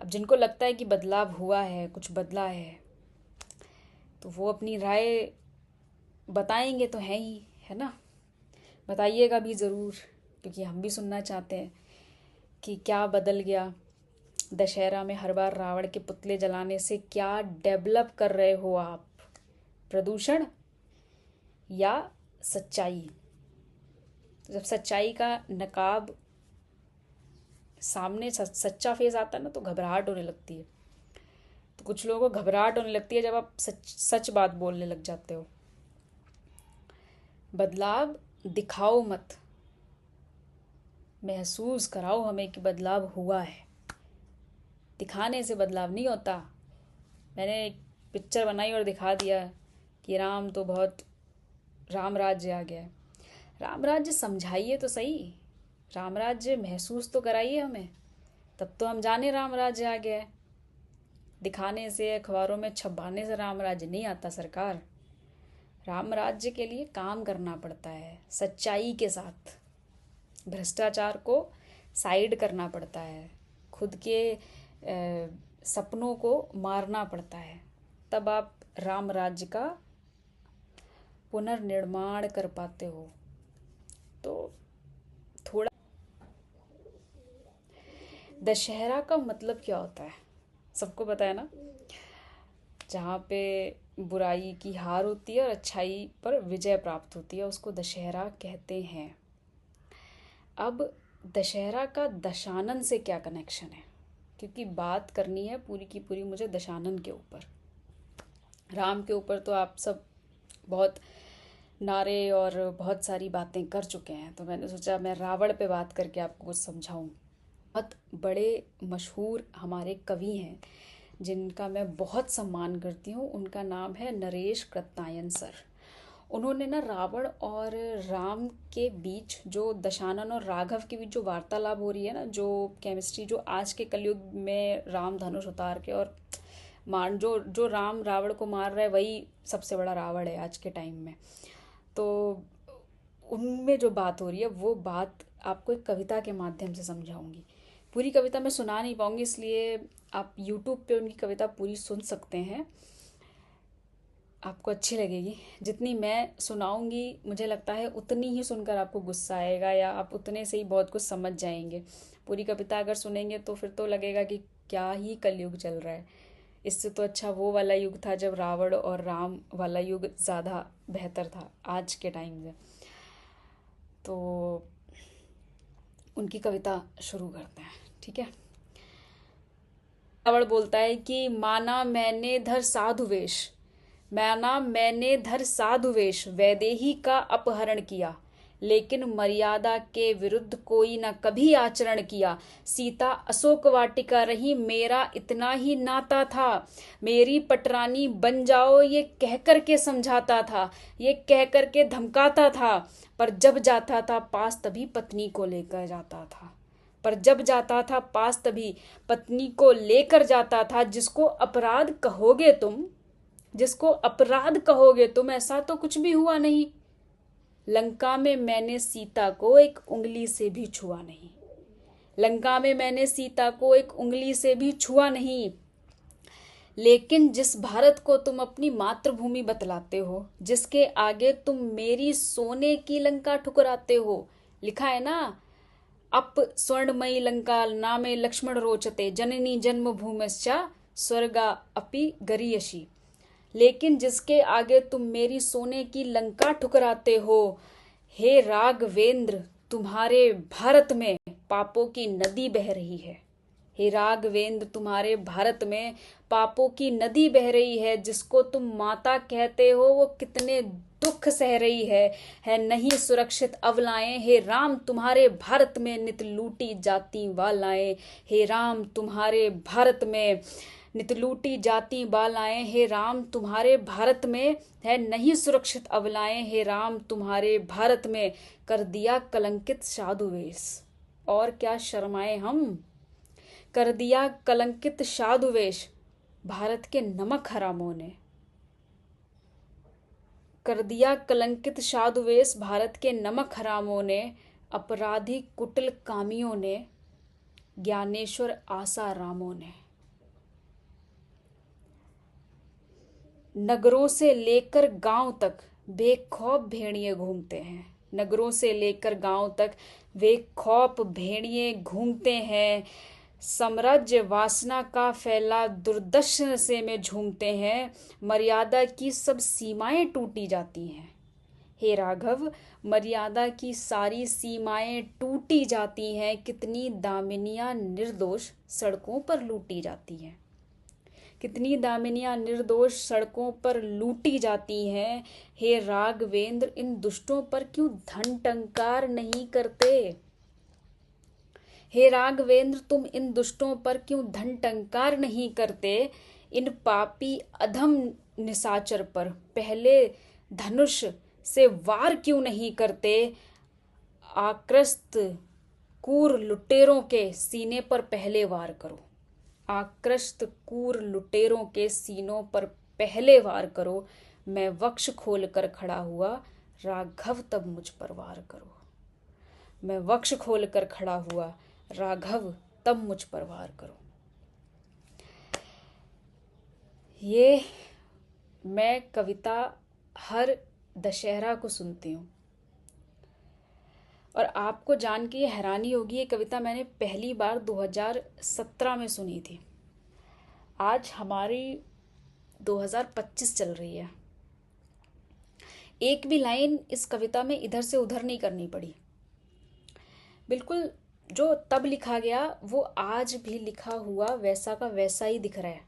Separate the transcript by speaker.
Speaker 1: अब जिनको लगता है कि बदलाव हुआ है, कुछ बदला है, तो वो अपनी राय बताएंगे तो है ही, है ना। बताइएगा भी ज़रूर, क्योंकि हम भी सुनना चाहते हैं कि क्या बदल गया। दशहरा में हर बार रावण के पुतले जलाने से क्या डेवलप कर रहे हो आप? प्रदूषण या सच्चाई? जब सच्चाई का नकाब सामने सच्चा फेस आता है ना, तो घबराहट होने लगती है। तो कुछ लोगों को घबराहट होने लगती है जब आप सच सच बात बोलने लग जाते हो। बदलाव दिखाओ मत, महसूस कराओ हमें कि बदलाव हुआ है। दिखाने से बदलाव नहीं होता। मैंने एक पिक्चर बनाई और दिखा दिया कि राम तो बहुत, राम राज्य आ गया है। राम राज्य समझाइए तो सही, राम राज्य महसूस तो कराइए हमें, तब तो हम जाने राम राज्य आ गया है। दिखाने से, अखबारों में छपवाने से राम राज्य नहीं आता सरकार। राम राज्य के लिए काम करना पड़ता है, सच्चाई के साथ। भ्रष्टाचार को साइड करना पड़ता है, खुद के सपनों को मारना पड़ता है, तब आप राम राज्य का पुनर्निर्माण कर पाते हो। तो थोड़ा, दशहरा का मतलब क्या होता है सबको पता है ना। जहाँ पे बुराई की हार होती है और अच्छाई पर विजय प्राप्त होती है, उसको दशहरा कहते हैं। अब दशहरा का दशानन से क्या कनेक्शन है, क्योंकि बात करनी है पूरी की पूरी मुझे दशानन के ऊपर। राम के ऊपर तो आप सब बहुत नारे और बहुत सारी बातें कर चुके हैं, तो मैंने सोचा मैं रावण पे बात करके आपको कुछ समझाऊं। बहुत बड़े मशहूर हमारे कवि हैं जिनका मैं बहुत सम्मान करती हूँ, उनका नाम है नरेश कृत्यायन सर। उन्होंने ना रावण और राम के बीच जो दशानन और राघव के बीच जो वार्तालाप हो रही है ना, जो केमिस्ट्री, जो आज के कलयुग में राम धनुष उतार के और मार, जो जो राम रावण को मार रहा है वही सबसे बड़ा रावण है आज के टाइम में। तो उनमें जो बात हो रही है वो बात आपको एक कविता के माध्यम से समझाऊंगी। पूरी कविता मैं सुना नहीं पाऊंगी, इसलिए आप यूट्यूब पे उनकी कविता पूरी सुन सकते हैं, आपको अच्छी लगेगी। जितनी मैं सुनाऊंगी मुझे लगता है उतनी ही सुनकर आपको गुस्सा आएगा, या आप उतने से ही बहुत कुछ समझ जाएंगे। पूरी कविता अगर सुनेंगे तो फिर तो लगेगा कि क्या ही कलयुग चल रहा है। इससे तो अच्छा वो वाला युग था जब रावण और राम वाला युग ज़्यादा बेहतर था आज के टाइम से। तो उनकी कविता शुरू करते हैं, ठीक है। रावण बोलता है कि माना मैंने धर साधु वेश, माना मैंने धर साधु वेश, वैदेही का अपहरण किया, लेकिन मर्यादा के विरुद्ध कोई न कभी आचरण किया। सीता अशोक वाटिका रही, मेरा इतना ही नाता था। मेरी पटरानी बन जाओ ये कह कर के समझाता था, ये कह कर के धमकाता था। पर जब जाता था पास तभी पत्नी को लेकर जाता था, पर जब जाता था पास तभी पत्नी को लेकर जाता था। जिसको अपराध कहोगे तुम, जिसको अपराध कहोगे तुम, ऐसा तो कुछ भी हुआ नहीं। लंका में मैंने सीता को एक उंगली से भी छुआ नहीं, लंका में मैंने सीता को एक उंगली से भी छुआ नहीं। लेकिन जिस भारत को तुम अपनी मातृभूमि बतलाते हो, जिसके आगे तुम मेरी सोने की लंका ठुकराते हो, लिखा है ना, अप स्वर्णमयी लंका नामे लक्ष्मण रोचते, जननी जन्मभूमिश्चा स्वर्गा अपि गरीयसी। लेकिन जिसके आगे तुम मेरी सोने की लंका ठुकराते हो, हे राघवेंद्र, तुम्हारे भारत में पापों की नदी बह रही है। हे राघवेंद्र, तुम्हारे भारत में पापों की नदी बह रही है। जिसको तुम माता कहते हो वो कितने दुख सह रही है नहीं सुरक्षित अवलाएं। हे राम, तुम्हारे भारत में नित लूटी जाती वालाएं। हे राम, तुम्हारे भारत में नित लूटी जाती बालाएं। हे राम, तुम्हारे भारत में है नहीं सुरक्षित अवलाएं। हे राम, तुम्हारे भारत में कर दिया कलंकित साधुवेश। और क्या शर्माए हम, कर दिया कलंकित साधुवेश भारत के नमक हरामों ने। कर दिया कलंकित साधुवेश भारत के नमक हरामों ने। अपराधी कुटिल कामियों ने, ज्ञानेश्वर आसा रामों ने। नगरों से लेकर गांव तक बेखौफ भेड़िए घूमते हैं। नगरों से लेकर गांव तक बेखौफ भेड़िए घूमते हैं। साम्राज्य वासना का फैला दुर्दर्शन से में झूमते हैं। मर्यादा की सब सीमाएं टूटी जाती हैं। हे राघव, मर्यादा की सारी सीमाएं टूटी जाती हैं। कितनी दामिनियां निर्दोष सड़कों पर लूटी जाती हैं। कितनी दामिनियां निर्दोष सड़कों पर लूटी जाती हैं। हे राघवेंद्र, इन दुष्टों पर क्यों धन टंकार नहीं करते। हे राघवेंद्र, तुम इन दुष्टों पर क्यों धन टंकार नहीं करते। इन पापी अधम निशाचर पर पहले धनुष से वार क्यों नहीं करते। आक्रस्त क्रूर लुटेरों के सीने पर पहले वार करो। आक्रस्त क्रूर लुटेरों के सीनों पर पहले वार करो। मैं वक्ष खोल कर खड़ा हुआ, राघव तब मुझ पर वार करो। मैं वक्ष खोल कर खड़ा हुआ, राघव तब मुझ पर वार करो। ये मैं कविता हर दशहरा को सुनती हूँ और आपको जान के हैरानी होगी, ये कविता मैंने पहली बार 2017 में सुनी थी। आज हमारी 2025 चल रही है। एक भी लाइन इस कविता में इधर से उधर नहीं करनी पड़ी। बिल्कुल जो तब लिखा गया वो आज भी लिखा हुआ वैसा का वैसा ही दिख रहा है।